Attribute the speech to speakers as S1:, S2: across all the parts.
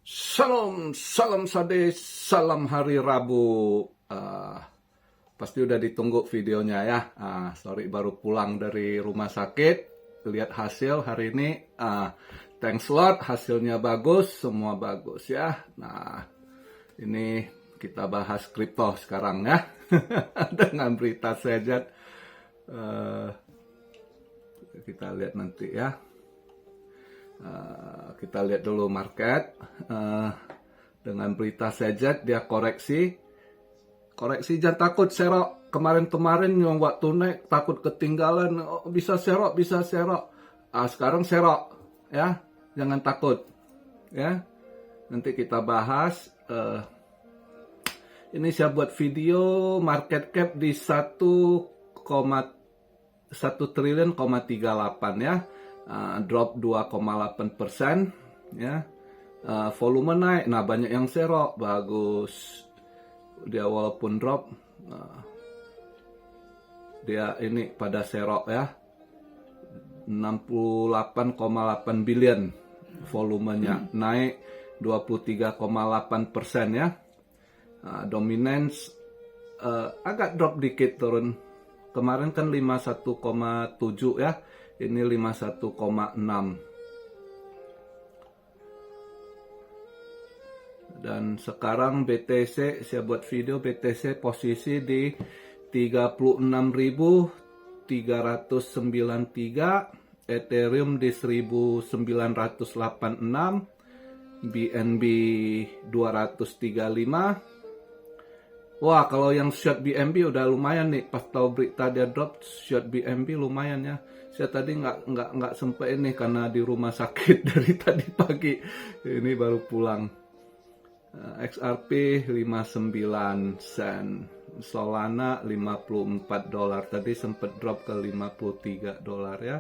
S1: Salam, salam sade, salam hari Rabu. Pasti udah ditunggu videonya ya. Sorry baru pulang dari rumah sakit. Lihat hasil hari ini. Thanks a lot, hasilnya bagus, semua bagus ya. Nah, ini kita bahas kripto sekarang ya. Dengan berita saja. Kita lihat nanti ya. Kita lihat dulu market. Dengan berita saja dia koreksi jangan takut serok. Kemarin yang waktu naik takut ketinggalan, bisa serok sekarang serok ya, jangan takut ya. Nanti kita bahas. Ini saya buat video market cap di 1,1 triliun 38 ya. Drop 2,8% ya. Volume naik, nah banyak yang serok, bagus. Dia walaupun drop, dia ini pada serok ya. 68,8 billion volumenya, naik 23,8% ya. Dominance agak drop dikit, turun. Kemarin kan 51,7 ya. Ini 51,6. Dan sekarang BTC, saya buat video BTC posisi di 36.393, Ethereum di 1986, BNB 235. Wah, kalau yang short BNB udah lumayan nih. Pas tahu berita dia drop, short BNB lumayan ya. Saya tadi nggak sempat ini karena di rumah sakit dari tadi pagi. Ini baru pulang. XRP 59 sen. Solana 54 dolar. Tadi sempat drop ke 53 dolar ya.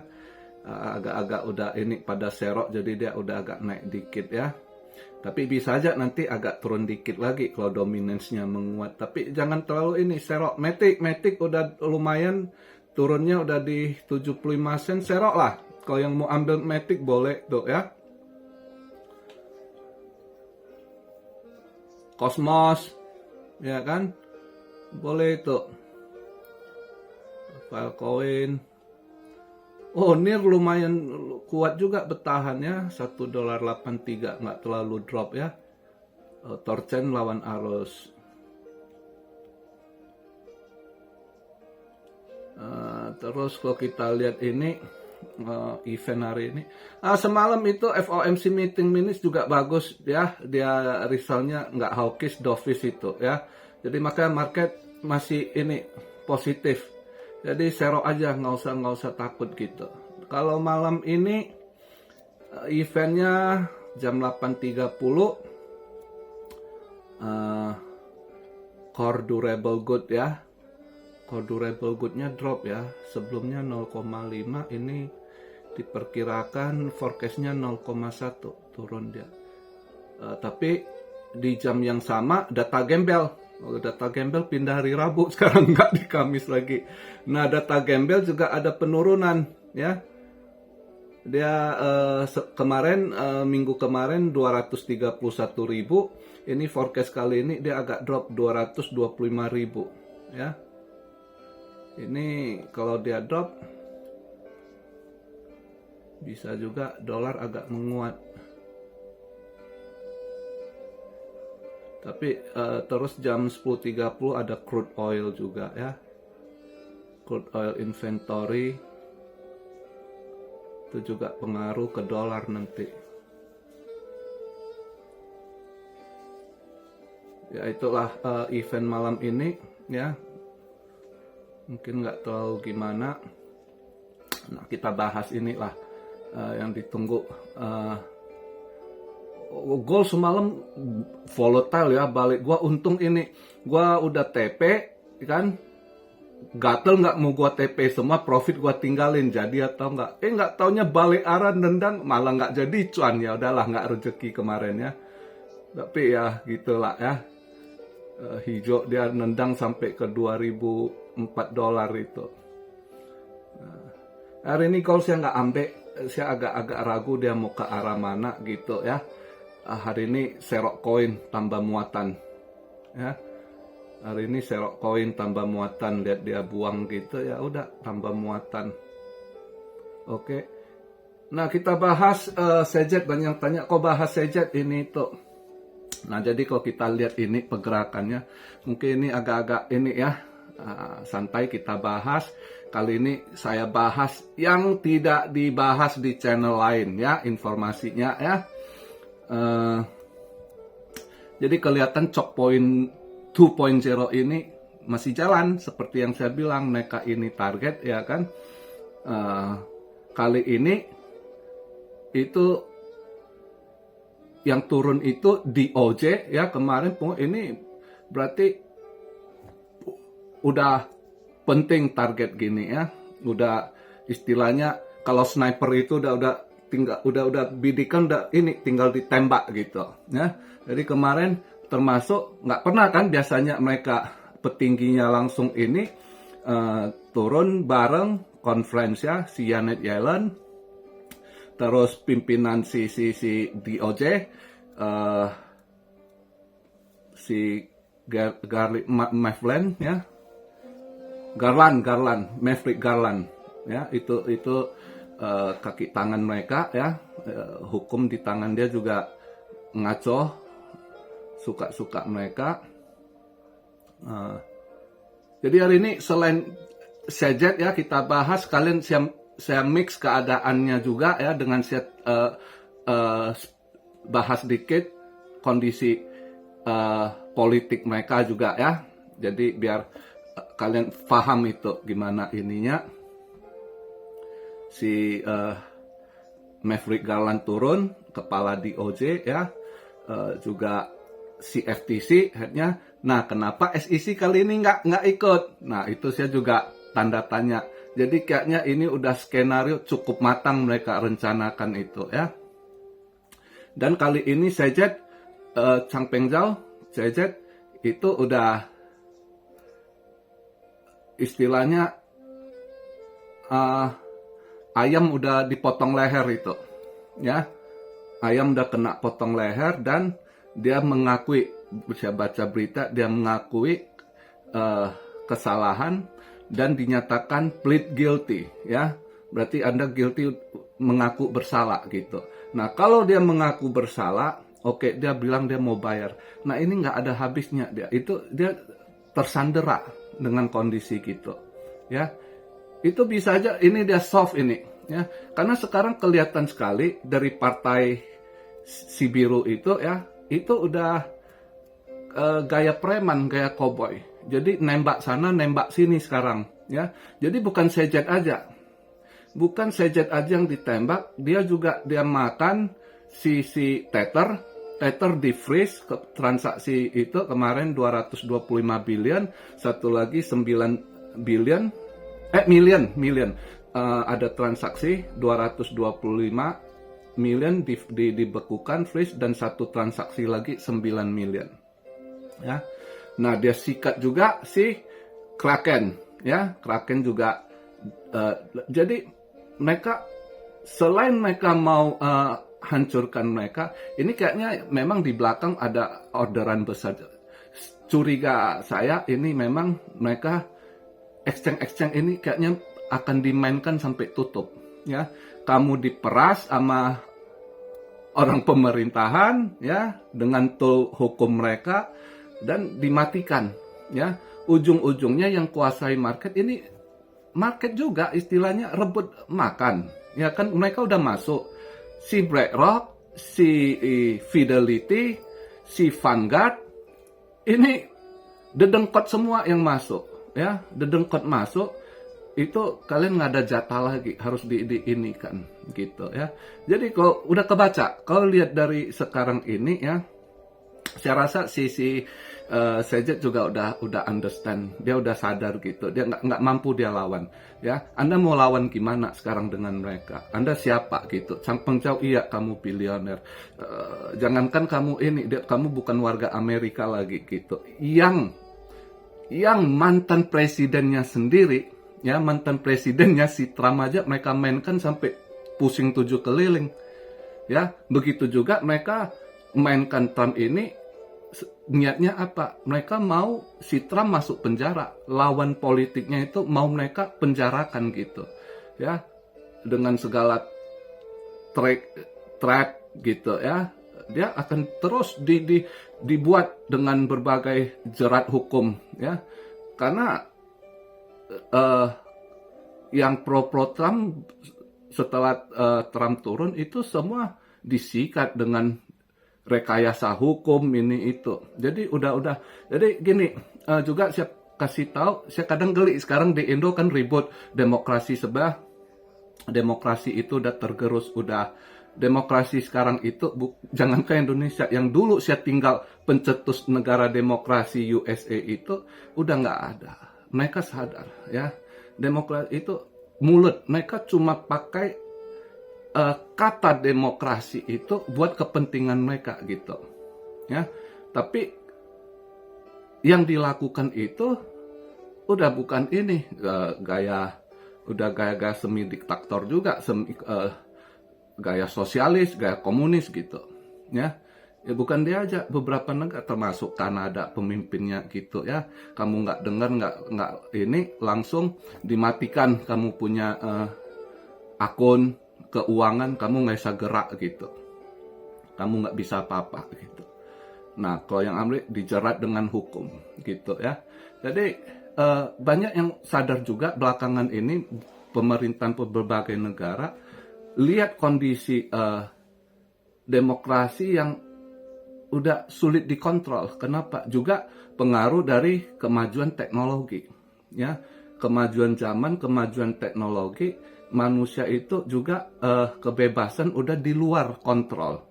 S1: Agak-agak udah ini pada serok, jadi dia udah agak naik dikit ya. Tapi bisa aja nanti agak turun dikit lagi kalau dominance-nya menguat. Tapi jangan terlalu ini serok. Matic udah lumayan, turunnya udah di 75 sen, serok lah. Kalau yang mau ambil Matic boleh tuh ya. Cosmos ya kan, boleh tuh. Filecoin. Oh, NIR lumayan kuat juga bertahan ya, $1.83, nggak terlalu drop ya. Torchen lawan arus. Terus kalau kita lihat ini event hari ini, semalam itu FOMC meeting minutes juga bagus ya, dia resultnya nggak hawkish, dovish itu ya. Jadi makanya market masih ini positif. Jadi serok aja, nggak usah takut gitu. Kalau malam ini eventnya jam 8.30, Core Durable Good ya. Core Durable Good-nya drop ya. Sebelumnya 0,5, ini diperkirakan forecast-nya 0,1, turun dia. Tapi di jam yang sama data gembel. Data gembel pindah hari Rabu, sekarang nggak di Kamis lagi. Nah, data gembel juga ada penurunan ya. Dia kemarin minggu kemarin 231.000. Ini forecast kali ini dia agak drop 225.000 ya. Ini kalau dia drop bisa juga dolar agak menguat. Tapi terus jam 10.30 ada crude oil juga ya. Crude oil inventory itu juga pengaruh ke dolar nanti. Ya itulah event malam ini ya. Mungkin nggak terlalu gimana. Nah, kita bahas inilah yang ditunggu. Gold semalam volatile ya, balik. Gua untung ini, gua udah TP kan, gatel nggak mau gua TP semua, profit gua tinggalin jadi atau nggak. Nggak taunya balik arah nendang, malah nggak jadi cuan. Ya udahlah, nggak rezeki kemarin ya. Tapi ya gitulah ya. Hijau dia nendang sampai ke 2004 dolar itu. Hari ini kalau saya nggak ambil, saya agak-agak ragu dia mau ke arah mana gitu ya. hari ini serok koin tambah muatan, ya. Hari ini serok koin tambah muatan, lihat dia buang gitu, ya udah tambah muatan. Oke. Nah, kita bahas Sejet. Banyak tanya, kok bahas Sejet ini tuh. Nah, jadi kalau kita lihat ini pergerakannya, mungkin ini agak-agak ini ya, santai kita bahas. Kali ini saya bahas yang tidak dibahas di channel lain ya, informasinya ya. Jadi kelihatan Choke Point 2.0 ini masih jalan, seperti yang saya bilang, mereka ini target ya kan. Kali ini itu yang turun itu DOJ ya, kemarin ini berarti udah penting target gini ya, udah istilahnya kalau sniper itu udah bidikan, udah ini tinggal ditembak gitu ya. Jadi kemarin termasuk nggak pernah kan biasanya mereka petingginya langsung ini turun bareng conference ya, si Janet Yellen, terus pimpinan si DOJ, si Maverick Garland ya, itu kaki tangan mereka ya, hukum di tangan dia juga ngaco, suka mereka. Jadi hari ini selain Sejet ya kita bahas, kalian saya mix keadaannya juga ya, dengan saya bahas dikit kondisi politik mereka juga ya. Jadi biar kalian paham itu gimana ininya. Si Maverick Garland turun, kepala DOJ ya, juga si FTC headnya. Nah, kenapa SEC kali ini nggak ikut? Nah, itu saya juga tanda tanya. Jadi kayaknya ini udah skenario cukup matang mereka rencanakan itu ya. Dan kali ini Sejet, Changpeng Zhao, Sejet itu udah istilahnya ayam udah dipotong leher itu ya. Ayam udah kena potong leher, dan dia mengakui, saya baca berita, dia mengakui kesalahan dan dinyatakan plead guilty ya. Berarti Anda guilty, mengaku bersalah gitu. Nah, kalau dia mengaku bersalah, oke, dia bilang dia mau bayar. Nah, ini nggak ada habisnya dia. Itu dia tersandera dengan kondisi gitu ya. Itu bisa aja ini dia soft ini ya. Karena sekarang kelihatan sekali dari partai si biru itu ya, itu udah gaya preman, gaya cowboy. Jadi nembak sana, nembak sini sekarang ya. Jadi bukan Sejet aja. Bukan Sejet aja yang ditembak, dia juga dia makan si Tether di freeze ke transaksi itu kemarin 225 billion, satu lagi 9 billion million. Ada transaksi 225 million dibekukan freeze, dan satu transaksi lagi 9 million ya. Nah, dia sikat juga si Kraken ya, Kraken juga jadi mereka selain mereka mau hancurkan mereka, ini kayaknya memang di belakang ada orderan besar. Curiga saya ini memang mereka exchange ini kayaknya akan dimainkan sampai tutup ya. Kamu diperas sama orang pemerintahan ya, dengan tool hukum mereka, dan dimatikan ya. Ujung-ujungnya yang kuasai market ini, market juga istilahnya rebut makan ya kan. Mereka udah masuk, si BlackRock, si Fidelity, si Vanguard, ini dedengkot semua yang masuk ya, dedengkot masuk. Itu kalian nggak ada jatah lagi, harus diinikan gitu ya. Jadi kalau udah kebaca, kalau lihat dari sekarang ini ya, saya rasa si Sejet juga udah understand, dia udah sadar gitu, dia nggak mampu dia lawan ya. Anda mau lawan gimana sekarang dengan mereka? Anda siapa gitu? Changpeng Zhao, iya kamu bilioner, jangankan kamu ini, kamu bukan warga Amerika lagi gitu. Yang mantan presidennya sendiri ya, mantan presidennya si Trump aja mereka mainkan sampai pusing 7 keliling ya. Begitu juga mereka mainkan Trump ini niatnya apa? Mereka mau si Trump masuk penjara, lawan politiknya itu mau mereka penjarakan gitu, ya, dengan segala track gitu ya. Dia akan terus dibuat dengan berbagai jerat hukum ya, karena yang pro Trump setelah Trump turun itu semua disikat dengan rekayasa hukum ini itu. Jadi udah. Jadi gini, juga saya kasih tahu, saya kadang geli sekarang di Indo kan ribut demokrasi sebelah. Demokrasi itu udah tergerus, udah demokrasi sekarang itu jangan ke Indonesia, yang dulu saya tinggal pencetus negara demokrasi USA itu udah nggak ada. Mereka sadar ya, demokrasi itu mulut, mereka cuma pakai kata demokrasi itu buat kepentingan mereka gitu ya. Tapi yang dilakukan itu udah bukan ini gaya semi diktator juga, gaya sosialis, gaya komunis gitu ya. Ya bukan dia aja, beberapa negara termasuk Kanada pemimpinnya gitu ya. Kamu nggak dengar, nggak ini langsung dimatikan kamu punya akun keuangan, kamu nggak bisa gerak gitu, kamu nggak bisa apa-apa gitu. Nah kalau yang Amerika dijerat dengan hukum gitu ya. Jadi banyak yang sadar juga belakangan ini, pemerintahan berbagai negara lihat kondisi demokrasi yang udah sulit dikontrol. Kenapa? Juga pengaruh dari kemajuan teknologi ya, kemajuan zaman, kemajuan teknologi. Manusia itu juga kebebasan udah di luar kontrol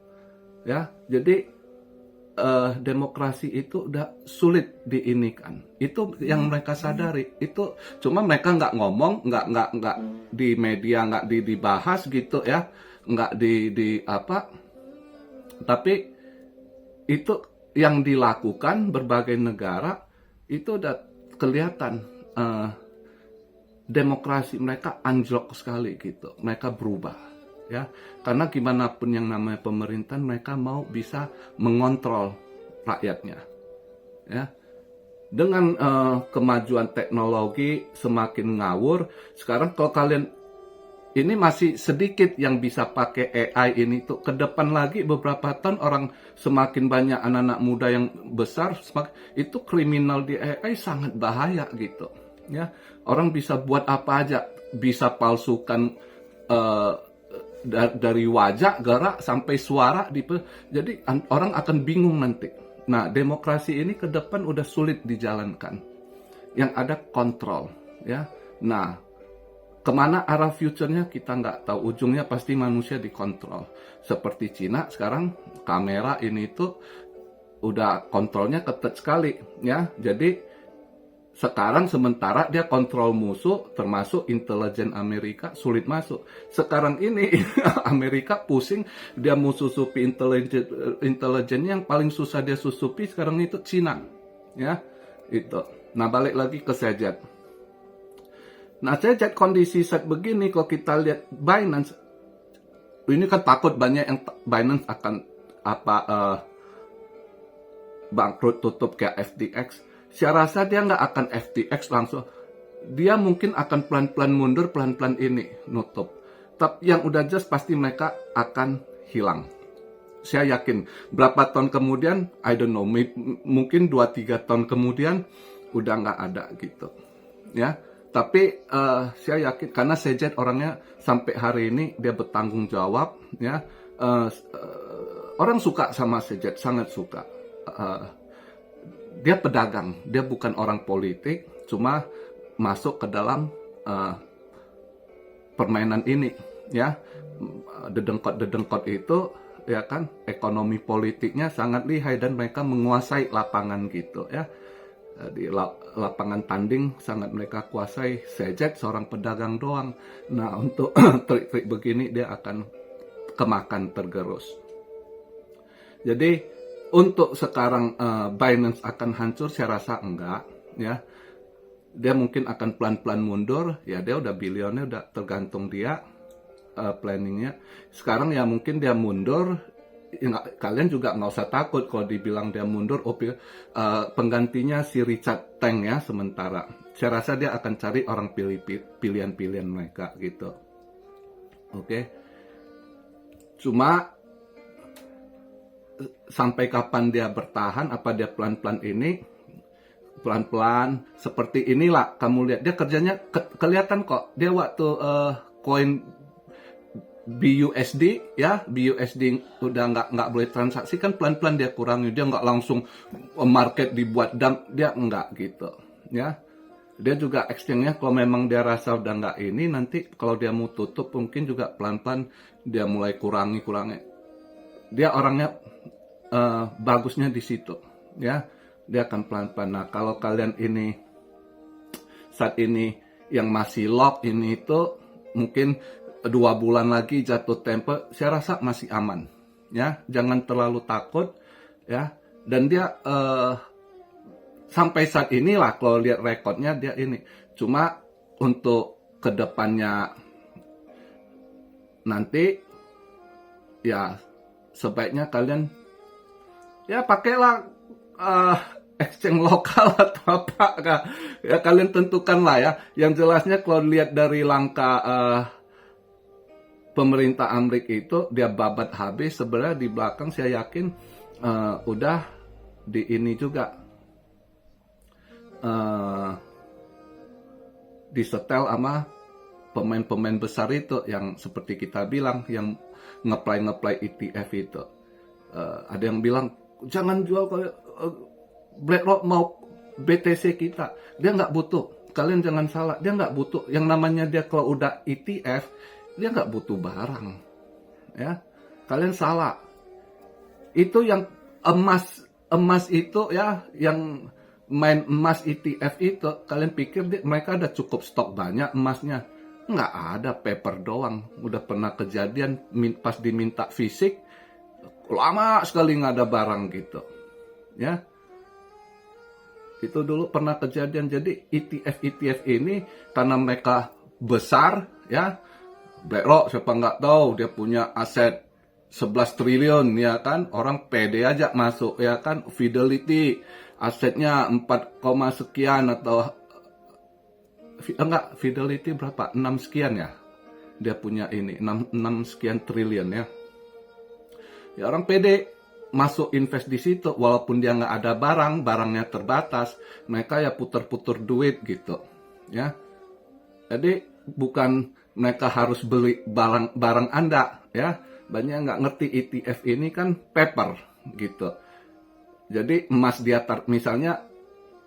S1: ya. Jadi demokrasi itu udah sulit diinikan. Itu yang mereka sadari. Itu cuma mereka nggak ngomong, nggak di media, nggak dibahas gitu ya, nggak di apa. Tapi itu yang dilakukan berbagai negara itu udah kelihatan. Demokrasi mereka anjlok sekali gitu, mereka berubah ya, karena gimana pun yang namanya pemerintahan, mereka mau bisa mengontrol rakyatnya ya. Dengan kemajuan teknologi semakin ngawur sekarang, kalau kalian ini masih sedikit yang bisa pakai AI ini tuh, ke depan lagi beberapa tahun orang semakin banyak anak-anak muda yang besar, itu kriminal di AI sangat bahaya gitu ya. Orang bisa buat apa aja, bisa palsukan dari wajah, gerak sampai suara, jadi orang akan bingung nanti. Nah demokrasi ini ke depan udah sulit dijalankan, yang ada kontrol ya. Nah kemana arah future-nya kita nggak tahu, ujungnya pasti manusia dikontrol. Seperti Cina sekarang, kamera ini tuh udah kontrolnya ketat sekali ya. Jadi sekarang sementara dia kontrol musuh, termasuk intelijen Amerika, sulit masuk. Sekarang ini Amerika pusing, dia mau susupi intelijen yang paling susah dia susupi sekarang itu Cina, ya itu. Nah balik lagi ke Sejet. Nah Sejet kondisi saat begini, kalau kita lihat Binance, ini kan takut banyak yang Binance akan bangkrut, tutup kayak FTX. Saya rasa dia nggak akan FTX langsung. Dia mungkin akan pelan-pelan mundur, pelan-pelan ini nutup. Tapi yang udah jelas pasti mereka akan hilang. Saya yakin berapa tahun kemudian, I don't know, mungkin 2-3 tahun kemudian udah nggak ada gitu. Ya, tapi saya yakin karena Sejet orangnya sampai hari ini dia bertanggung jawab. Ya, orang suka sama Sejet, sangat suka. Dia pedagang, dia bukan orang politik, cuma masuk ke dalam permainan ini, ya. Dedengkot itu, ya kan, ekonomi politiknya sangat lihai dan mereka menguasai lapangan gitu, ya. Di lapangan tanding sangat mereka kuasai. Sejet seorang pedagang doang. Nah, untuk trik-trik begini dia akan kemakan tergerus. Jadi untuk sekarang Binance akan hancur, saya rasa enggak ya. Dia mungkin akan pelan-pelan mundur, ya dia udah bilionnya, udah tergantung dia planningnya. Sekarang ya mungkin dia mundur kalian juga nggak usah takut kalau dibilang dia mundur. Penggantinya si Richard Teng ya sementara. Saya rasa dia akan cari orang pilihan-pilihan mereka gitu. Oke. Cuma sampai kapan dia bertahan, apa dia pelan-pelan ini, pelan-pelan seperti inilah kamu lihat dia kerjanya kelihatan kok. Dia waktu koin BUSD ya, BUSD udah nggak boleh transaksi kan, pelan-pelan dia kurangi, dia nggak langsung market dibuat dump, dia nggak gitu ya. Dia juga exchange-nya kalau memang dia rasa udah nggak ini, nanti kalau dia mau tutup mungkin juga pelan-pelan dia mulai kurangi. Dia orangnya bagusnya di situ ya, dia akan pelan-pelan. Nah kalau kalian ini saat ini yang masih lock ini itu mungkin 2 bulan lagi jatuh tempo, saya rasa masih aman ya, jangan terlalu takut ya. Dan dia sampai saat inilah kalau lihat rekodnya dia ini, cuma untuk kedepannya nanti ya sebaiknya kalian ya pakailah exchange lokal atau apa ya, kalian tentukan lah ya. Yang jelasnya kalau lihat dari langkah pemerintah Amerika itu dia babat habis, sebenarnya di belakang saya yakin udah di ini juga disetel sama pemain-pemain besar itu yang seperti kita bilang yang ngeplay ETF itu. Ada yang bilang jangan jual kalau BlackRock mau BTC kita, dia nggak butuh. Kalian jangan salah, dia nggak butuh. Yang namanya dia kalau udah ETF, dia nggak butuh barang, ya. Kalian salah. Itu yang emas itu ya, yang main emas ETF itu, kalian pikir mereka ada cukup stok banyak emasnya? Nggak ada, paper doang. Udah pernah kejadian pas diminta fisik, lama sekali nggak ada barang gitu, ya. Itu dulu pernah kejadian. Jadi ETF ini karena mereka besar ya, BlackRock siapa nggak tahu dia punya aset 11 triliun ya kan, orang pede aja masuk ya kan. Fidelity asetnya 4, sekian atau enggak, Fidelity berapa, 6 sekian ya dia punya ini, 6 sekian triliun ya. Ya orang pede masuk invest di situ, walaupun dia nggak ada barangnya terbatas, mereka ya puter-puter duit gitu ya. Jadi bukan mereka harus beli barang Anda ya. Banyak nggak ngerti ETF ini kan paper gitu. Jadi emas di atas, misalnya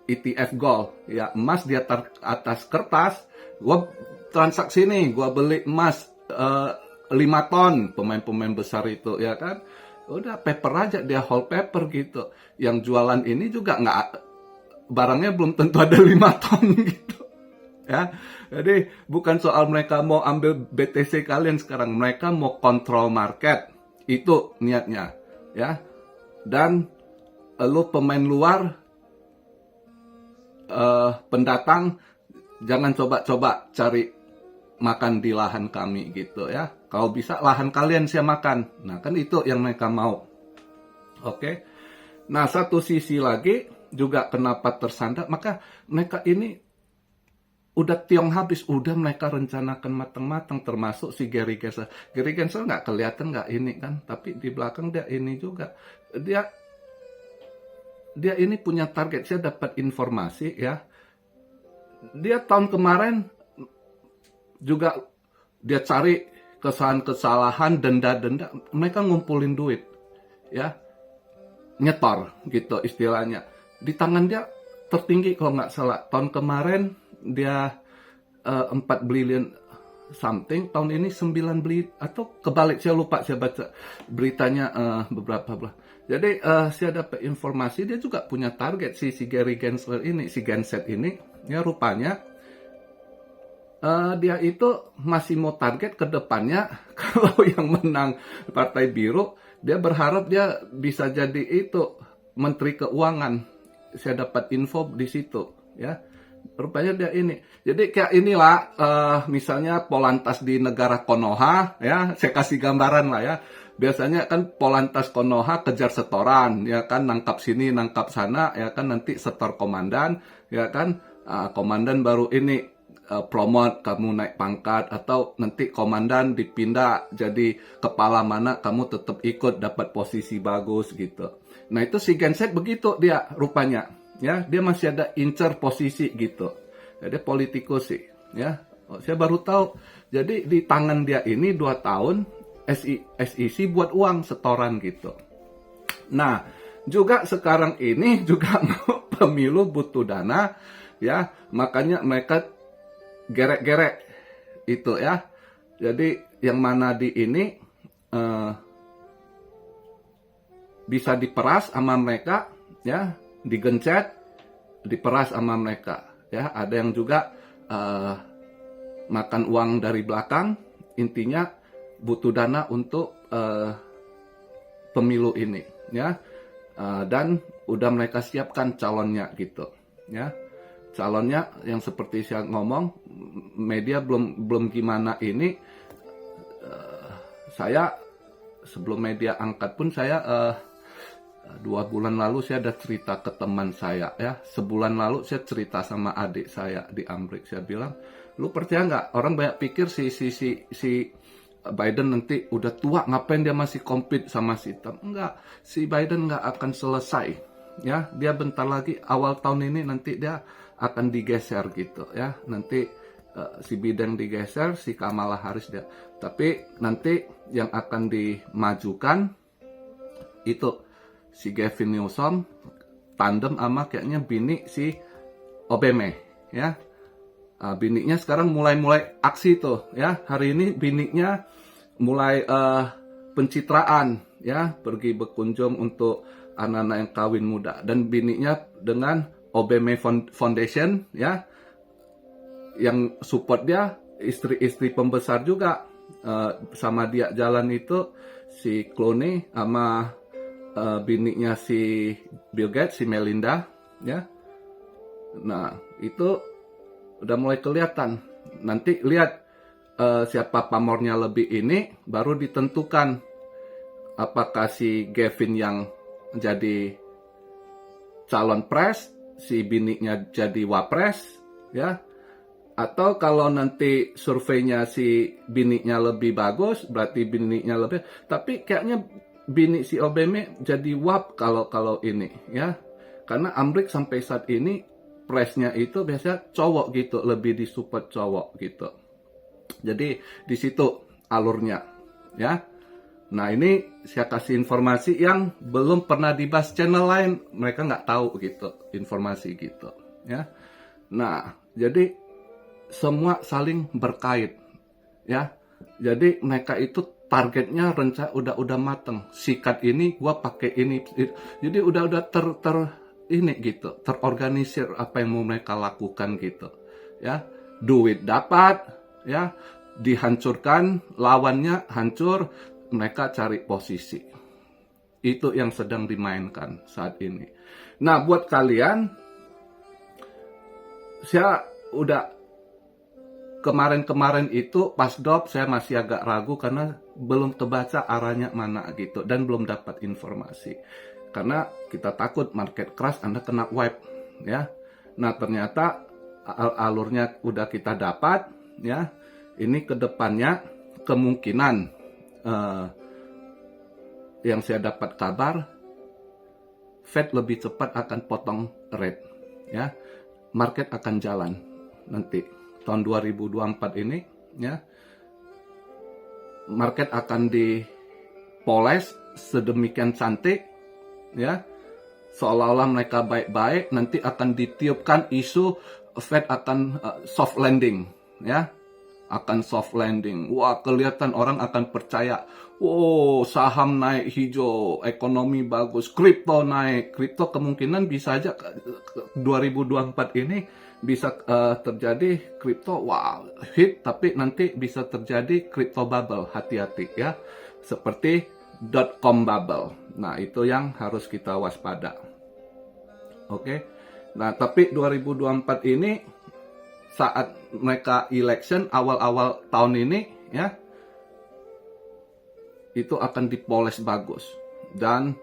S1: ETF gold ya, emas di atas kertas, gua transaksi nih, gua beli emas 5 ton, pemain-pemain besar itu ya kan. Udah paper aja, dia hold paper gitu. Yang jualan ini juga nggak, barangnya belum tentu ada 5 ton gitu ya. Jadi bukan soal mereka mau ambil BTC kalian sekarang, mereka mau kontrol market, itu niatnya ya. Dan lu pemain luar, pendatang, jangan coba-coba cari makan di lahan kami gitu ya. Kalau bisa lahan kalian saya makan. Nah kan itu yang mereka mau. Oke. Nah satu sisi lagi juga kenapa tersandar, maka mereka ini udah tiong habis, udah mereka rencanakan matang-matang, termasuk si Gary Gensler. Gary Gensler nggak kelihatan nggak ini kan, tapi di belakang dia ini juga. Dia ini punya target. Saya dapat informasi ya. Dia tahun kemarin juga dia cari kesalahan, denda, mereka ngumpulin duit ya, nyetor gitu istilahnya. Di tangan dia tertinggi kalau nggak salah, tahun kemarin dia 4 billion something, tahun ini 9 billion atau kebalik, saya lupa, saya baca beritanya beberapa bulan. Jadi saya dapat informasi dia juga punya target si Gary Gensler ini, si Genset ini ya, rupanya dia itu masih mau target ke depannya kalau yang menang Partai Biru, dia berharap dia bisa jadi itu Menteri Keuangan. Saya dapat info di situ ya. Rupanya dia ini. Jadi kayak inilah misalnya Polantas di negara Konoha ya, saya kasih gambaran lah ya. biasanya kan Polantas Konoha kejar setoran, ya kan, nangkap sini, nangkap sana, ya kan, nanti setor komandan, ya kan, komandan baru ini promote, kamu naik pangkat, atau nanti komandan dipindah jadi kepala mana, kamu tetap ikut dapat posisi bagus gitu. Nah itu si Genset begitu dia rupanya, ya dia masih ada incer posisi gitu. Jadi politikus sih, ya. Saya baru tahu. Jadi di tangan dia ini 2 tahun SEC buat uang setoran gitu. Nah juga sekarang ini juga pemilu butuh dana, ya, makanya mereka gerek-gerek itu ya. Jadi yang mana di ini bisa diperas sama mereka, ya, digencet, diperas sama mereka, ya. Ada yang juga makan uang dari belakang. Intinya butuh dana untuk pemilu ini, ya. Dan udah mereka siapkan calonnya gitu, ya. Calonnya yang seperti saya ngomong, media belum gimana ini. Saya sebelum media angkat pun saya 2 bulan lalu saya ada cerita ke teman saya, ya. Sebulan lalu saya cerita sama adik saya di Amerika. Saya bilang, lu percaya nggak? Orang banyak pikir si Biden nanti udah tua, ngapain dia masih compete sama si Trump? Enggak, si Biden nggak akan selesai, ya. Dia bentar lagi awal tahun ini nanti dia akan digeser gitu, ya. Nanti si Biden digeser, si Kamala Harris dia. Tapi nanti yang akan dimajukan itu si Gavin Newsom tandem sama kayaknya bini si Obama, ya. Bininya sekarang mulai aksi tuh, ya. Hari ini bininya mulai pencitraan, ya, pergi berkunjung untuk anak-anak yang kawin muda, dan bininya dengan Obama Foundation, ya, yang support dia istri-istri pembesar juga, sama dia jalan itu si Clooney sama bininya si Bill Gates, si Melinda, ya. Nah itu udah mulai kelihatan. Nanti lihat siapa pamornya lebih ini, baru ditentukan apakah si Gavin yang jadi calon pres, si bininya jadi wapres, ya. Atau kalau nanti surveinya si bininya lebih bagus, berarti bininya lebih. Tapi kayaknya bini si Obama jadi wap kalau ini, ya. Karena Amerika sampai saat ini presnya itu biasanya cowok gitu, lebih disupport cowok gitu. Jadi di situ alurnya, ya. Nah ini saya kasih informasi yang belum pernah dibahas channel lain, mereka nggak tahu gitu informasi gitu, ya. Nah jadi semua saling berkait, ya. Jadi mereka itu targetnya rencana udah mateng. Sikat ini gua pakai ini, jadi udah ini gitu, terorganisir apa yang mau mereka lakukan gitu, ya. Duit dapat, ya, dihancurkan, lawannya hancur, mereka cari posisi. Itu yang sedang dimainkan saat ini. Nah buat kalian, saya udah kemarin itu pas drop saya masih agak ragu karena belum kebaca arahnya mana gitu, dan belum dapat informasi. Karena kita takut market crash, Anda kena wipe, ya. Nah ternyata alurnya udah kita dapat, ya. Ini kedepannya kemungkinan yang saya dapat kabar, Fed lebih cepat akan potong rate, ya. Market akan jalan nanti tahun 2024 ini, ya. Market akan dipoles sedemikian cantik, ya, seolah-olah mereka baik-baik. Nanti akan ditiupkan isu Fed akan soft landing, ya, akan soft landing. Wah, kelihatan orang akan percaya. Wow, saham naik hijau, ekonomi bagus, kripto naik. Kripto kemungkinan bisa aja 2024 ini bisa terjadi kripto, wow, hit, tapi nanti bisa terjadi kripto bubble, hati-hati, ya. Seperti .com bubble. Nah, itu yang harus kita waspada. Oke. Nah, tapi 2024 ini saat mereka election awal-awal tahun ini, ya, itu akan dipoles bagus. Dan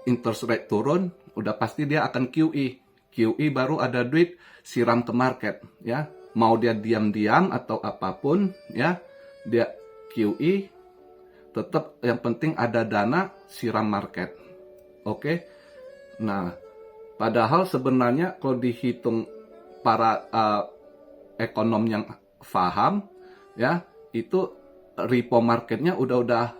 S1: interest rate turun, udah pasti dia akan QE. QE baru ada duit siram ke market, ya. Mau dia diam-diam atau apapun, ya, dia QE, tetap yang penting ada dana siram market. Oke. Nah, padahal sebenarnya kalau dihitung para ekonom yang paham, ya, itu repo marketnya udah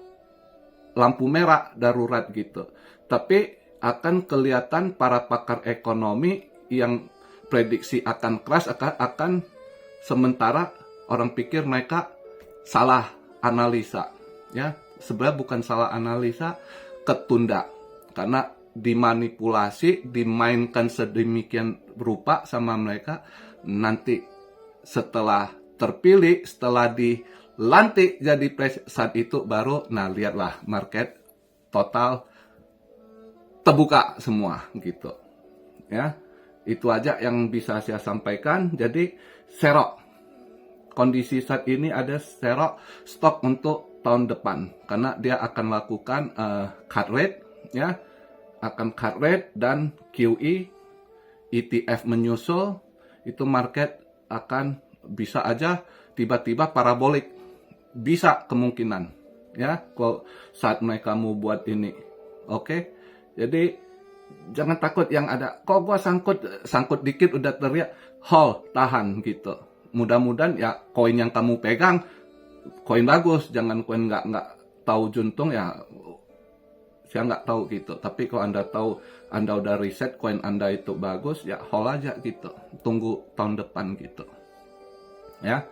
S1: lampu merah darurat gitu. Tapi akan kelihatan para pakar ekonomi yang prediksi akan crash akan sementara orang pikir mereka salah analisa, ya. Sebenarnya bukan salah analisa, ketunda karena dimanipulasi, dimainkan sedemikian rupa sama mereka. Nanti setelah terpilih, setelah dilantik jadi presiden, saat itu baru, nah lihatlah market total terbuka semua gitu, ya. Itu aja yang bisa saya sampaikan. Jadi serok kondisi saat ini ada serok stok untuk tahun depan karena dia akan lakukan cut rate, ya, akan cut rate dan QE, ETF menyusul, itu market akan bisa aja tiba-tiba parabolik, bisa kemungkinan, ya, kalau saat mereka mau buat ini. Oke. Jadi jangan takut yang ada, kok gua sangkut dikit udah teriak, hold, tahan gitu. Mudah-mudahan ya koin yang kamu pegang koin bagus, jangan koin nggak tahu juntung, ya saya nggak tahu gitu. Tapi kalau Anda tahu, Anda udah riset koin Anda itu bagus, ya hold aja gitu, tunggu tahun depan gitu, ya.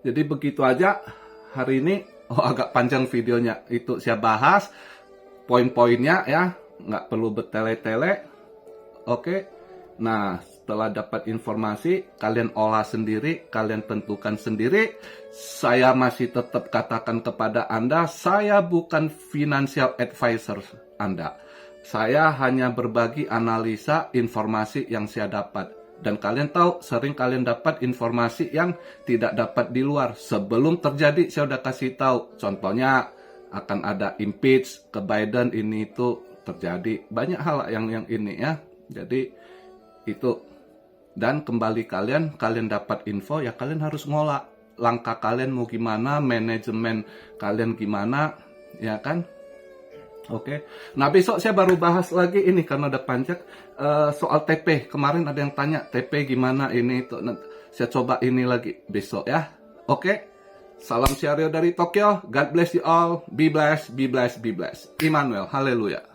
S1: Jadi begitu aja hari ini. Agak panjang videonya, itu saya bahas poin-poinnya, ya, nggak perlu bertele-tele. Oke. Nah, setelah dapat informasi, kalian olah sendiri, kalian tentukan sendiri. Saya masih tetap katakan kepada Anda, saya bukan financial advisor Anda. Saya hanya berbagi analisa informasi yang saya dapat. Dan kalian tahu, sering kalian dapat informasi yang tidak dapat di luar. Sebelum terjadi, saya udah kasih tahu. Contohnya, akan ada impeach ke Biden, ini itu terjadi. Banyak hal yang ini, ya. Jadi, itu. Dan kembali kalian dapat info, ya kalian harus ngolah. Langkah kalian mau gimana, manajemen kalian gimana, ya kan? Oke. Nah, besok saya baru bahas lagi ini karena udah panjang soal TP. Kemarin ada yang tanya TP gimana ini itu. Nah, saya coba ini lagi besok, ya. Oke. Salam Syario dari Tokyo. God bless you all. Be blessed, be blessed, be blessed. Immanuel. Haleluya.